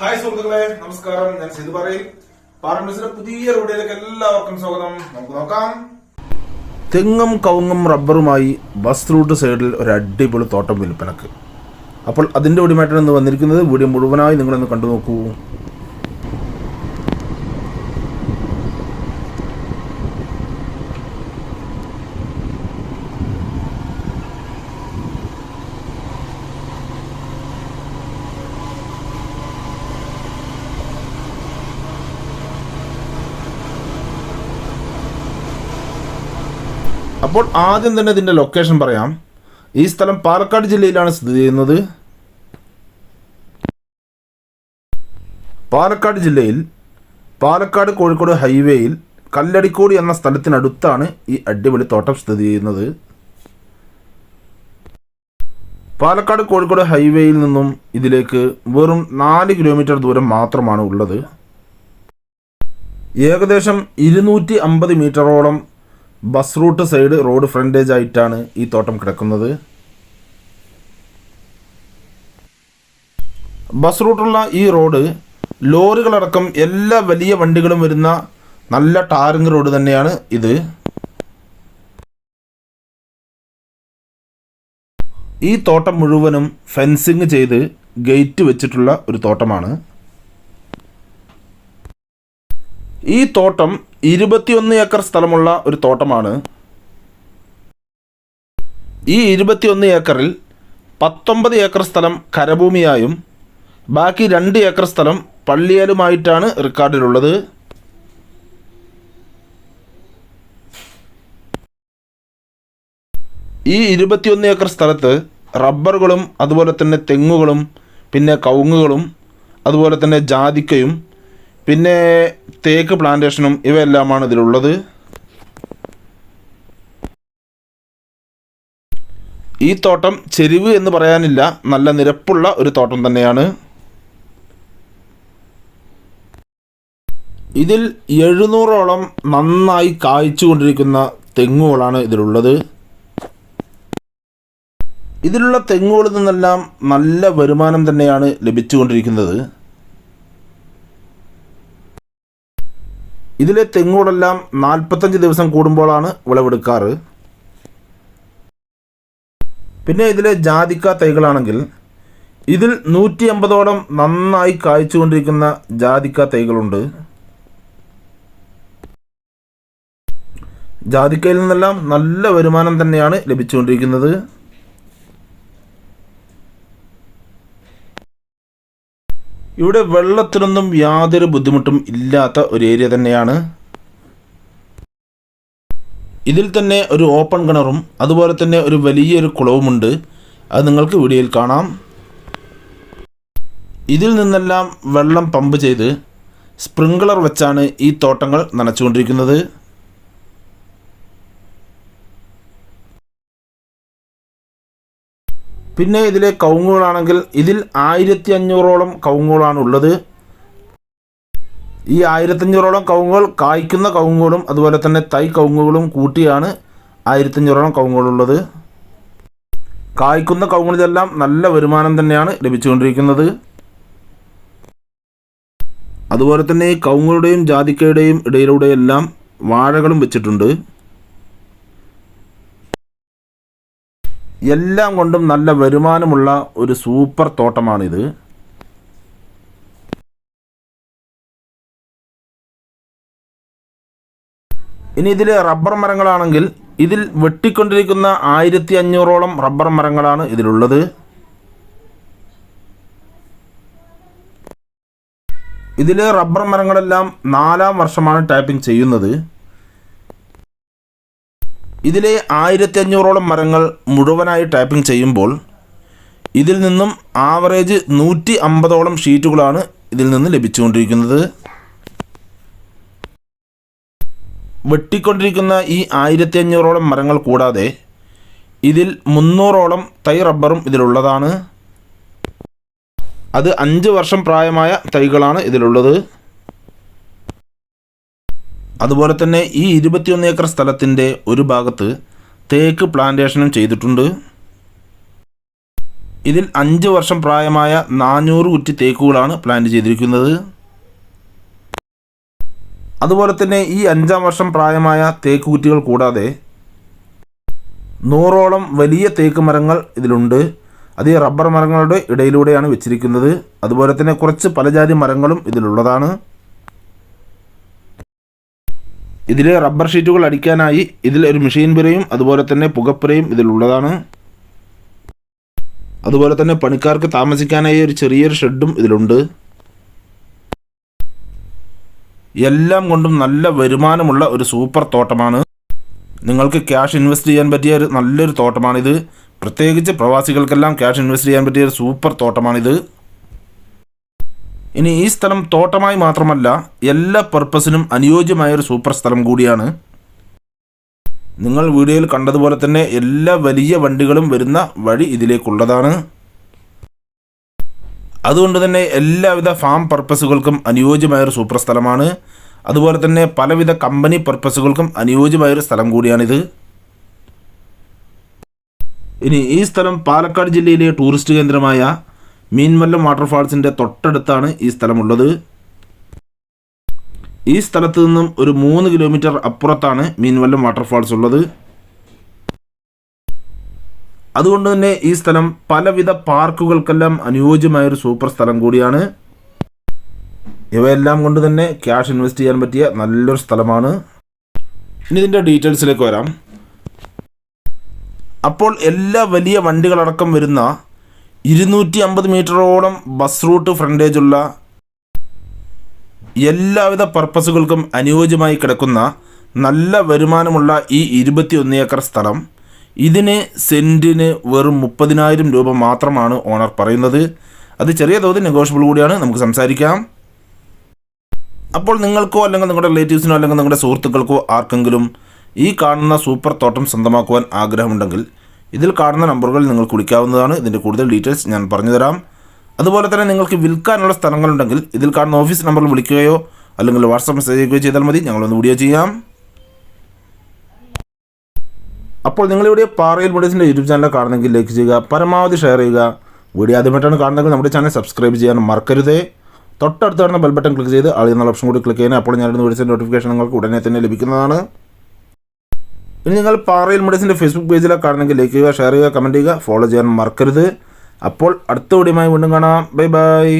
Hi സുഹൃത്തുക്കളെ, നമസ്കാരം. ഞാൻ സിധു പറയും. പാറമ്പസിന്റെ പുതിയ വീഡിയോയിലേക്ക് എല്ലാവർക്കും സ്വാഗതം. നമുക്ക് നോക്കാം. തെങ്ങും കവുങ്ങും റബ്ബറുമായി ബസ് റൂട്ട് സൈഡിൽ ഒരു അടിപൊളി തോട്ടം വിൽപ്പനക്ക്. അപ്പോൾ അതിൻ്റെ ഒടിമായിട്ടാണ് ഇന്ന് വന്നിരിക്കുന്നത്. വീഡിയോ മുഴുവനായി നിങ്ങളൊന്ന് കണ്ടു നോക്കൂ. അപ്പോൾ ആദ്യം തന്നെ ഇതിൻ്റെ ലൊക്കേഷൻ പറയാം. ഈ സ്ഥലം പാലക്കാട് ജില്ലയിലാണ് സ്ഥിതി ചെയ്യുന്നത്. പാലക്കാട് ജില്ലയിൽ പാലക്കാട് കോഴിക്കോട് ഹൈവേയിൽ കല്ലടിക്കോട് എന്ന സ്ഥലത്തിനടുത്താണ് ഈ അടിപൊളി തോട്ടം സ്ഥിതി ചെയ്യുന്നത്. പാലക്കാട് കോഴിക്കോട് ഹൈവേയിൽ നിന്നും ഇതിലേക്ക് വെറും 4 കിലോമീറ്റർ ദൂരം മാത്രമാണ് ഉള്ളത്. ഏകദേശം 250 മീറ്ററോളം bus route side road frontage ആയിട്ടാണ് ഈ തോട്ടം കിടക്കുന്നത്. ബസ് റൂട്ടുള്ള ഈ റോഡ് ലോറികളടക്കം എല്ലാ വലിയ വണ്ടികളും വരുന്ന നല്ല ടാറിങ് റോഡ് തന്നെയാണ് ഇത്. ഈ തോട്ടം മുഴുവനും ഫെൻസിങ് ചെയ്ത് ഗേറ്റ് വെച്ചിട്ടുള്ള ഒരു തോട്ടമാണ്. ഈ തോട്ടം 21 ഏക്കർ സ്ഥലമുള്ള ഒരു തോട്ടമാണ്. ഈ 21 ഏക്കറിൽ 19 ഏക്കർ സ്ഥലം കരഭൂമിയായും ബാക്കി 2 ഏക്കർ സ്ഥലം പള്ളിയാലുമായിട്ടാണ് റെക്കോർഡിലുള്ളത്. ഈ 21 ഏക്കർ സ്ഥലത്ത് റബ്ബറുകളും അതുപോലെ തന്നെ തെങ്ങുകളും പിന്നെ കവുങ്ങുകളും അതുപോലെ തന്നെ ജാതിക്കയും പിന്നെ തേക്ക് പ്ലാന്റേഷനും ഇവയെല്ലാമാണ് ഇതിലുള്ളത്. ഈ തോട്ടം ചെരിവ് എന്ന് പറയാനില്ല, നല്ല നിരപ്പുള്ള ഒരു തോട്ടം തന്നെയാണ്. ഇതിൽ 700ഓളം നന്നായി കായ്ച്ചുകൊണ്ടിരിക്കുന്ന തെങ്ങുകളാണ് ഇതിലുള്ളത്. ഇതിലുള്ള തെങ്ങുകളിൽ നിന്നെല്ലാം നല്ല വരുമാനം തന്നെയാണ് ലഭിച്ചുകൊണ്ടിരിക്കുന്നത്. ഇതിലെ തെങ്ങുകളെല്ലാം 45 ദിവസം കൂടുമ്പോഴാണ് വിളവെടുക്കാറ്. പിന്നെ ഇതിലെ ജാതിക്ക തൈകളാണെങ്കിൽ ഇതിൽ 150ഓളം നന്നായി കായ്ച്ചുകൊണ്ടിരിക്കുന്ന ജാതിക്ക തൈകളുണ്ട്. ജാതിക്കയിൽ നിന്നെല്ലാം നല്ല വരുമാനം തന്നെയാണ് ലഭിച്ചുകൊണ്ടിരിക്കുന്നത്. ഇവിടെ വെള്ളത്തിനൊന്നും യാതൊരു ബുദ്ധിമുട്ടും ഇല്ലാത്ത ഒരു ഏരിയ തന്നെയാണ്. ഇതിൽ തന്നെ ഒരു ഓപ്പൺ കിണറും അതുപോലെ തന്നെ ഒരു വലിയൊരു കുളവുമുണ്ട്. അത് നിങ്ങൾക്ക് വീഡിയോയിൽ കാണാം. ഇതിൽ നിന്നെല്ലാം വെള്ളം പമ്പ് ചെയ്ത് സ്പ്രിങ്ക്ലർ വെച്ചാണ് ഈ തോട്ടങ്ങൾ നനച്ചുകൊണ്ടിരിക്കുന്നത്. പിന്നെ ഇതിലെ കവുങ്ങുകളാണെങ്കിൽ ഇതിൽ 1500ഓളം കവുങ്ങുകളാണ് ഉള്ളത്. ഈ 1500ഓളം കവുങ്ങുകൾ കായ്ക്കുന്ന കവുങ്ങുകളും അതുപോലെ തന്നെ തൈ കവുങ്ങുകളും കൂട്ടിയാണ് 1500ഓളം കവുങ്ങുകളുള്ളത്. കായ്ക്കുന്ന കവുങ്ങുകളിലെല്ലാം നല്ല വരുമാനം തന്നെയാണ് ലഭിച്ചുകൊണ്ടിരിക്കുന്നത്. അതുപോലെ തന്നെ ഈ കവുങ്ങുകളുടെയും ജാതിക്കയുടെയും ഇടയിലൂടെയെല്ലാം വാഴകളും വെച്ചിട്ടുണ്ട്. എല്ലാം കൊണ്ടും നല്ല വരുമാനമുള്ള ഒരു സൂപ്പർ തോട്ടമാണിത്. ഇനി ഇതിലെ റബ്ബർ മരങ്ങളാണെങ്കിൽ ഇതിൽ വെട്ടിക്കൊണ്ടിരിക്കുന്ന 1500ഓളം റബ്ബർ മരങ്ങളാണ് ഇതിലുള്ളത്. ഇതിലെ റബ്ബർ മരങ്ങളെല്ലാം 4ാം വർഷമാണ് ടാപ്പിംഗ് ചെയ്യുന്നത്. ഇതിലെ 1500ഓളം മരങ്ങൾ മുഴുവനായി ടാപ്പിംഗ് ചെയ്യുമ്പോൾ ഇതിൽ നിന്നും ആവറേജ് 150ഓളം ഷീറ്റുകളാണ് ഇതിൽ നിന്ന് ലഭിച്ചുകൊണ്ടിരിക്കുന്നത്. വെട്ടിക്കൊണ്ടിരിക്കുന്ന ഈ 1500ഓളം മരങ്ങൾ കൂടാതെ ഇതിൽ 300ഓളം തൈ റബ്ബറും ഇതിലുള്ളതാണ്. അത് 5 വർഷം പ്രായമായ തൈകളാണ് ഇതിലുള്ളത്. അതുപോലെ തന്നെ ഈ 21 ഏക്കർ സ്ഥലത്തിൻ്റെ ഒരു ഭാഗത്ത് തേക്ക് പ്ലാന്റേഷനും ചെയ്തിട്ടുണ്ട്. ഇതിൽ 5 വർഷം പ്രായമായ 400 കുറ്റി തേക്കുകളാണ് പ്ലാന്റ് ചെയ്തിരിക്കുന്നത്. അതുപോലെ തന്നെ ഈ 5-ാം വർഷം പ്രായമായ തേക്ക് കുറ്റികൾ കൂടാതെ 100ഓളം വലിയ തേക്ക് മരങ്ങൾ ഇതിലുണ്ട്. അത് ഈ റബ്ബർ മരങ്ങളുടെ ഇടയിലൂടെയാണ് വെച്ചിരിക്കുന്നത്. അതുപോലെ തന്നെ കുറച്ച് പലജാതി മരങ്ങളും ഇതിലുള്ളതാണ്. ഇതിൽ റബ്ബർ ഷീറ്റുകൾ അടിക്കാനായി ഇതിൽ ഒരു മെഷീൻ പുരയും അതുപോലെ തന്നെ പുകപ്പുരയും ഇതിലുള്ളതാണ്. അതുപോലെ തന്നെ പണിക്കാർക്ക് താമസിക്കാനായി ഒരു ചെറിയൊരു ഷെഡും ഇതിലുണ്ട്. എല്ലാം കൊണ്ടും നല്ല വരുമാനമുള്ള ഒരു സൂപ്പർ തോട്ടമാണ്. നിങ്ങൾക്ക് ക്യാഷ് ഇൻവെസ്റ്റ് ചെയ്യാൻ പറ്റിയ ഒരു നല്ലൊരു തോട്ടമാണിത്. പ്രത്യേകിച്ച് പ്രവാസികൾക്കെല്ലാം ക്യാഷ് ഇൻവെസ്റ്റ് ചെയ്യാൻ പറ്റിയ ഒരു സൂപ്പർ തോട്ടമാണിത്. ഇനി ഈ സ്ഥലം തോട്ടമായി മാത്രമല്ല എല്ലാ പർപ്പസിനും അനുയോജ്യമായൊരു സൂപ്പർ സ്ഥലം കൂടിയാണ്. നിങ്ങൾ വീഡിയോയിൽ കണ്ടതുപോലെ തന്നെ എല്ലാ വലിയ വണ്ടികളും വരുന്ന വഴി ഇതിലേക്കുള്ളതാണ്. അതുകൊണ്ട് തന്നെ എല്ലാവിധ ഫാം പർപ്പസുകൾക്കും അനുയോജ്യമായൊരു സൂപ്പർ സ്ഥലമാണ്. അതുപോലെ തന്നെ പലവിധ കമ്പനി പർപ്പസുകൾക്കും അനുയോജ്യമായൊരു സ്ഥലം കൂടിയാണിത്. ഇനി ഈ സ്ഥലം പാലക്കാട് ജില്ലയിലെ ടൂറിസ്റ്റ് കേന്ദ്രമായ മീൻവല്ലം വാട്ടർഫാൾസിൻ്റെ തൊട്ടടുത്താണ് ഈ സ്ഥലമുള്ളത്. ഈ സ്ഥലത്ത് നിന്നും ഒരു 3 കിലോമീറ്റർ അപ്പുറത്താണ് മീൻവല്ലം വാട്ടർഫാൾസ് ഉള്ളത്. അതുകൊണ്ട് തന്നെ ഈ സ്ഥലം പലവിധ പാർക്കുകൾക്കെല്ലാം അനുയോജ്യമായൊരു സൂപ്പർ സ്ഥലം കൂടിയാണ്. ഇവയെല്ലാം കൊണ്ട് തന്നെ ക്യാഷ് ഇൻവെസ്റ്റ് ചെയ്യാൻ പറ്റിയ നല്ലൊരു സ്ഥലമാണ്. ഇനി ഇതിൻ്റെ ഡീറ്റെയിൽസിലേക്ക് വരാം. അപ്പോൾ എല്ലാ വലിയ വണ്ടികളടക്കം വരുന്ന 250 മീറ്ററോളം ബസ് റൂട്ട് ഫ്രണ്ടേജുള്ള എല്ലാവിധ പർപ്പസുകൾക്കും അനുയോജ്യമായി കിടക്കുന്ന നല്ല വരുമാനമുള്ള ഈ 21 ഏക്കർ സ്ഥലം, ഇതിന് സെൻറ്റിന് വെറും 30,000 രൂപ മാത്രമാണ് ഓണർ പറയുന്നത്. അത് ചെറിയ തോതിൽ നെഗോഷ്യബിൾ കൂടിയാണ്, നമുക്ക് സംസാരിക്കാം. അപ്പോൾ നിങ്ങൾക്കോ അല്ലെങ്കിൽ നിങ്ങളുടെ റിലേറ്റീവ്സിനോ അല്ലെങ്കിൽ നിങ്ങളുടെ സുഹൃത്തുക്കൾക്കോ ആർക്കെങ്കിലും ഈ കാണുന്ന സൂപ്പർ തോട്ടം സ്വന്തമാക്കുവാൻ ആഗ്രഹമുണ്ടെങ്കിൽ ഇതിൽ കാണുന്ന നമ്പറുകൾ നിങ്ങൾക്ക് വിളിക്കാവുന്നതാണ്. ഇതിൻ്റെ കൂടുതൽ ഡീറ്റെയിൽസ് ഞാൻ പറഞ്ഞുതരാം. അതുപോലെ തന്നെ നിങ്ങൾക്ക് വിൽക്കാനുള്ള സ്ഥലങ്ങളുണ്ടെങ്കിൽ ഇതിൽ കാണുന്ന ഓഫീസ് നമ്പറിൽ വിളിക്കുകയോ അല്ലെങ്കിൽ വാട്സാപ്പ് മെസ്സേജ് അയക്കുകയോ ചെയ്താൽ മതി, ഞങ്ങളൊന്ന് വീഡിയോ ചെയ്യാം. അപ്പോൾ നിങ്ങളിവിടെ പാറയിൽ വീഡിയോസിൻ്റെ യൂട്യൂബ് ചാനൽ കാണുന്നെങ്കിൽ ലൈക്ക് ചെയ്യുക, പരമാവധി ഷെയർ ചെയ്യുക. വീഡിയോ ആദ്യമായിട്ടാണ് കാണുന്നതെങ്കിൽ നമ്മുടെ ചാനൽ സബ്സ്ക്രൈബ് ചെയ്യാൻ മറക്കരുതേ. തൊട്ടടുത്ത് വരുന്ന ബെൽ ബട്ടൺ ക്ലിക്ക് ചെയ്ത് ആൾ എന്നുള്ള ഓപ്ഷൻ കൂടി ക്ലിക്ക് ചെയ്യുന്നത് അപ്പോൾ ഞാനിടുന്ന വീഡിയോസിൻ്റെ നോട്ടിഫിക്കേഷൻ നിങ്ങൾക്ക് ഉടനെ തന്നെ ലഭിക്കുന്നതാണ്. ഇനി നിങ്ങൾ പാറയിൽ മെഡിസിൻ്റെ ഫേസ്ബുക്ക് പേജിലാണ് കാണുന്നെങ്കിൽ ലൈക്ക് ചെയ്യുക, ഷെയർ ചെയ്യുക, കമൻറ്റ് ചെയ്യുക, ഫോളോ ചെയ്യാൻ മറക്കരുത്. അപ്പോൾ അടുത്ത വീഡിയോയുമായി വീണ്ടും കാണാം. Bye bye.